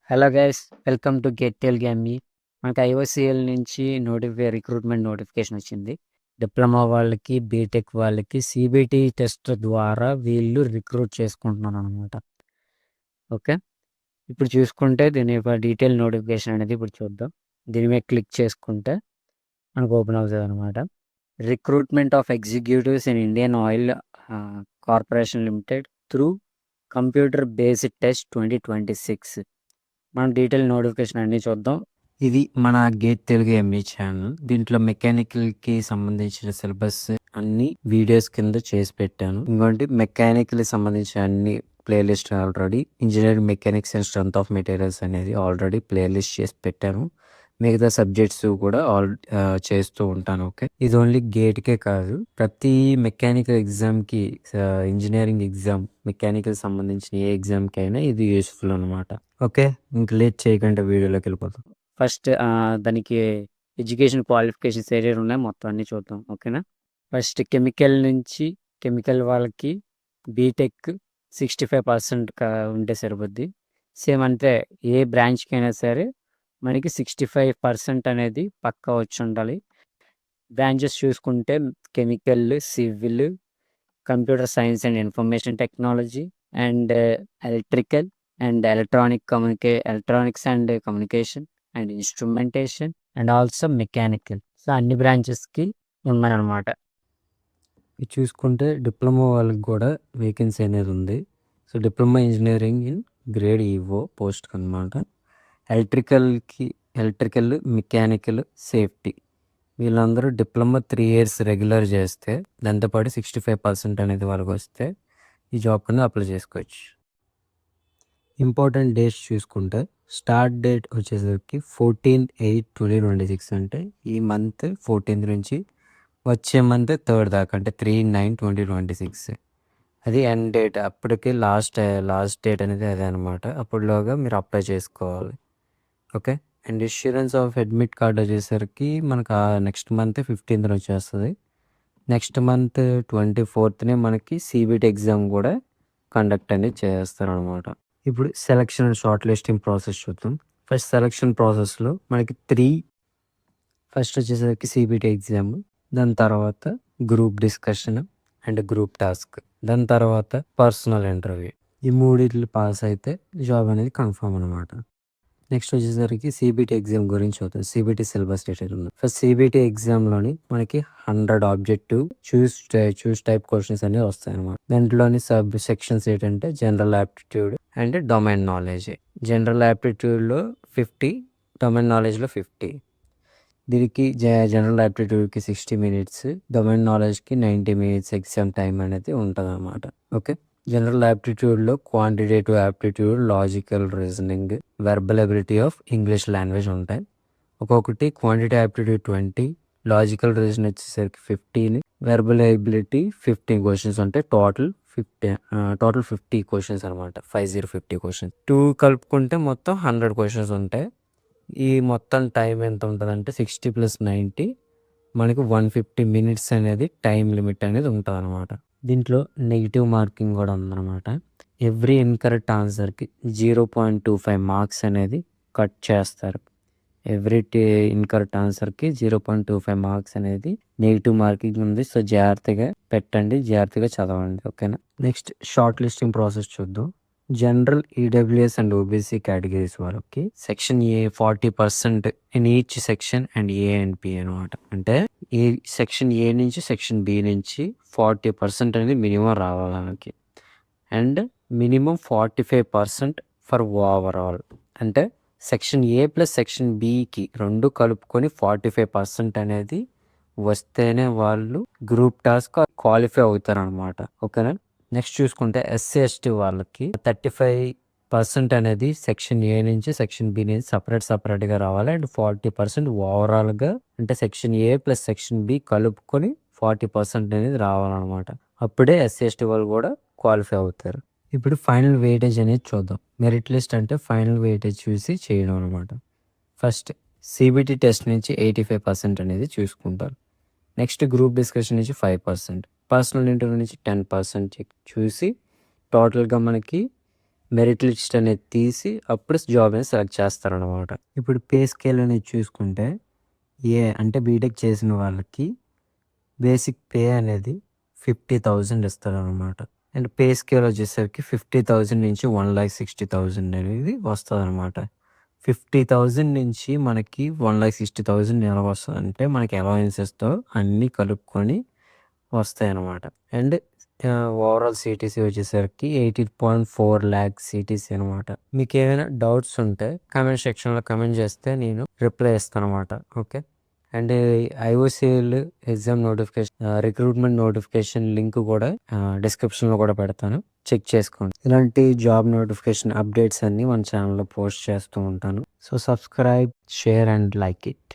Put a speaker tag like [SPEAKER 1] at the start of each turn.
[SPEAKER 1] Hello guys, welcome to get టెల్గామి. మనకి IOCL నుంచి రిక్రూట్మెంట్ నోటిఫికేషన్ వచ్చింది. డిప్లొమా వాళ్ళకి, బీటెక్ వాళ్ళకి సిబిటి టెస్ట్ ద్వారా వీళ్ళు రిక్రూట్ చేసుకుంటున్నారు అనమాట. ఓకే, ఇప్పుడు చూసుకుంటే దీని యొక్క డీటెయిల్ నోటిఫికేషన్ అనేది ఇప్పుడు చూద్దాం. దీని మీద క్లిక్ చేసుకుంటే మనకు ఓపెన్ అవుతుంది అనమాట. Recruitment of executives in Indian oil corporation limited through computer based test 2026. మనం డీటెయిల్ నోటిఫికేషన్ అన్నీ చూద్దాం. ఇది మన గేట్ తెలుగు ఎంఈ ఛానల్. దీంట్లో మెకానికల్కి సంబంధించిన సిలబస్ అన్ని వీడియోస్ కింద చేసి పెట్టాను. ఇంకోటి మెకానికల్ సంబంధించిన అన్ని playlist already engineering mechanics and strength of materials అనేది ఆల్రెడీ ప్లేలిస్ట్ చేసి పెట్టాను. మిగతా సబ్జెక్ట్స్ కూడా చేస్తూ ఉంటాను. ఓకే, ఇది ఓన్లీ గేట్కే కాదు, ప్రతి మెకానికల్ ఎగ్జామ్కి, ఇంజనీరింగ్ ఎగ్జామ్ మెకానికల్ సంబంధించిన ఏ ఎగ్జామ్కి అయినా ఇది యూస్ఫుల్ అనమాట. ఓకే, ఇంక లేట్ చేయకుండా వీడియోలోకి వెళ్ళిపోతాం. ఫస్ట్ దానికి ఎడ్యుకేషన్ క్వాలిఫికేషన్స్ ఏరియా ఉన్నాయి, మొత్తం అన్నీ చూద్దాం. ఓకేనా, ఫస్ట్ కెమికల్ వాళ్ళకి బీటెక్ 65% ఉంటే సరిపోద్ది. సేమ్ అంటే ఏ బ్రాంచ్కి అయినా సరే మనకి 65% అనేది పక్కా వచ్చి ఉండాలి. బ్రాంచెస్ చూసుకుంటే chemical, civil, computer science and information technology, and electrical and electronics and communication and instrumentation and also mechanical. So అన్ని బ్రాంచెస్కి ఉన్నాయన్నమాట. ఇది చూసుకుంటే డిప్లొమా వాళ్ళకి కూడా వేకెన్సీ అనేది ఉంది. So diploma engineering in grade EO post అనమాట. ఎలక్ట్రికల్, మెకానికల్, సేఫ్టీ వీళ్ళందరూ డిప్లొమా 3 years రెగ్యులర్ చేస్తే దాంతోపాటు 65% అనేది వాళ్ళకి వస్తే ఈ జాబ్ కింద అప్లై చేసుకోవచ్చు. ఇంపార్టెంట్ డేట్స్ చూసుకుంటే స్టార్ట్ డేట్ వచ్చేసరికి 14/8/2026 అంటే ఈ మంత్ 14th నుంచి వచ్చే మంత్ 3rd దాకా, అంటే 3/9/2026. అది ఎండ్ డేట్. అప్పటికి లాస్ట్ డేట్ అనేది అదే అనమాట. అప్పటిలోగా మీరు అప్లై చేసుకోవాలి. Okay, and insurance of admit card వచ్చేసరికి మనకు నెక్స్ట్ మంత్ 15th వచ్చేస్తుంది. నెక్స్ట్ మంత్ 24th మనకి సిబిటి ఎగ్జామ్ కూడా కండక్ట్ అనేది చేస్తారు అనమాట. ఇప్పుడు selection and short listing process చూద్దాం. ఫస్ట్ సెలక్షన్ ప్రాసెస్లో మనకి ఫస్ట్ వచ్చేసరికి సిబిటి ఎగ్జామ్, దాని తర్వాత group discussion and group task, దాని తర్వాత పర్సనల్ ఇంటర్వ్యూ. ఈ మూడిట్లు పాస్ అయితే జాబ్ అనేది కన్ఫర్మ్ అనమాట. నెక్స్ట్ వచ్చేసరికి సిబిటి ఎగ్జామ్ గురించి అవుతుంది. సిబిటి సిలబస్ డీటెయిల్ ఉంది. ఫస్ట్ సిబిటి ఎగ్జామ్లోని మనకి 100 ఆబ్జెక్టివ్ చూస్ టైప్ క్వశ్చన్స్ అనేవి వస్తాయి అనమాట. దాంట్లోని సబ్ సెక్షన్స్ ఏంటంటే general aptitude and domain knowledge. General యాప్టిట్యూడ్లో 50, డొమైన్ నాలెడ్జ్లో 50. దీనికి జనరల్ యాప్టిట్యూడ్కి 60 minutes, డొమైన్ నాలెడ్జ్కి 90 minutes ఎగ్జామ్ టైం అనేది ఉంటుంది అనమాట. ఓకే, జనరల్ యాప్టిట్యూడ్లో quantitative aptitude, logical reasoning, verbal ability of English language ఉంటాయి. ఒక్కొక్కటి క్వాంటిటీ యాప్టిట్యూడ్ 20, లాజికల్ రీజన్ వచ్చేసరికి 15, వెర్బల్ ఎబిలిటీ 15 క్వశ్చన్స్ ఉంటాయి. టోటల్ 50 క్వశ్చన్స్ అనమాట. 50 క్వశ్చన్స్ 2 కలుపుకుంటే మొత్తం 100 క్వశ్చన్స్ ఉంటాయి. ఈ మొత్తం టైం ఎంత ఉంటుంది అంటే 60 + 90 మనకి 150 minutes అనేది టైం లిమిట్ అనేది ఉంటుంది అనమాట. దీంట్లో నెగిటివ్ మార్కింగ్ కూడా ఉందన్నమాట. ఎవ్రీ ఇన్కరెక్ట్ ఆన్సర్కి 0.25 మార్క్స్ అనేది కట్ చేస్తారు. ఎవ్రీ ఇన్కరెక్ట్ ఆన్సర్కి 0.25 మార్క్స్ అనేది నెగిటివ్ మార్కింగ్ ఉంది. సో జాగ్రత్తగా పెట్టండి, జాగ్రత్తగా చదవండి. ఓకేనా, నెక్స్ట్ షార్ట్ లిస్టింగ్ ప్రాసెస్ చూద్దాం. General, EWS and OBC categories వాళ్ళకి section A 40% in each section and A and B అనమాట. అంటే ఈ సెక్షన్ ఏ నుంచి సెక్షన్ బి నుంచి 40% అనేది మినిమం రావడానికి, అండ్ మినిమం 45% ఫర్ ఓవరాల్. అంటే సెక్షన్ ఏ ప్లస్ సెక్షన్ బికి రెండు కలుపుకొని 45% అనేది వస్తేనే వాళ్ళు గ్రూప్ టాస్క్ క్వాలిఫై అవుతారు అనమాట. ఓకేనా, నెక్స్ట్ చూసుకుంటే ఎస్సీ ఎస్టీ వాళ్ళకి 35% అనేది సెక్షన్ ఏ నుంచి సెక్షన్ బి నుంచి సపరేట్గా రావాలి, అండ్ 40% ఓవరాల్గా, అంటే section A plus section B కలుపుకొని 40% అనేది రావాలన్నమాట. అప్పుడే ఎస్సీ ఎస్టీ వాళ్ళు కూడా క్వాలిఫై అవుతారు. ఇప్పుడు ఫైనల్ వెయిటేజ్ అనేది చూద్దాం. మెరిట్ లిస్ట్ అంటే ఫైనల్ వెయిటేజ్ చూసి చేయడం అనమాట. ఫస్ట్ సిబిటి టెస్ట్ నుంచి 85% అనేది చూసుకుంటారు. నెక్స్ట్ గ్రూప్ డిస్కషన్ నుంచి 5%, పర్సనల్ ఇంటర్వ్యూ నుంచి 10% చూసి టోటల్గా మనకి మెరిట్ లిస్ట్ అనేది తీసి అప్పుడు జాబ్ అనేది సెలెక్ట్ చేస్తారనమాట. ఇప్పుడు పే స్కేల్ అనేది చూసుకుంటే అంటే బీటెక్ చేసిన వాళ్ళకి బేసిక్ పే అనేది 50,000 ఇస్తారనమాట. అండ్ పే స్కేల్ వచ్చేసరికి 50,000 నుంచి 1,60,000 అనేది వస్తదనమాట. 50,000 నుంచి మనకి 1,60,000 ఎలా వస్తదంటే మనకి అలవెన్సెస్‌తో అన్నీ కలుపుకొని వస్తాయనమాట. అండ్ ఓవరాల్ సీటీసీ వచ్చేసరికి 18.4 లాక్స్ సీటీసీ అనమాట. మీకేమైనా డౌట్స్ ఉంటే కామెంట్ సెక్షన్‌లో కామెంట్ చేస్తే నేను రిప్లై ఇస్తాననమాట. Okay. And IOCL exam notification recruitment notification link కూడా డిస్క్రిప్షన్‌లో కూడా పెడతాను. చెక్ చేసుకోండి. ఇలాంటి జాబ్ నోటిఫికేషన్ అప్డేట్స్ అన్నీ మన ఛానల్‌లో పోస్ట్ చేస్తూ ఉంటాను. So subscribe, share and like it.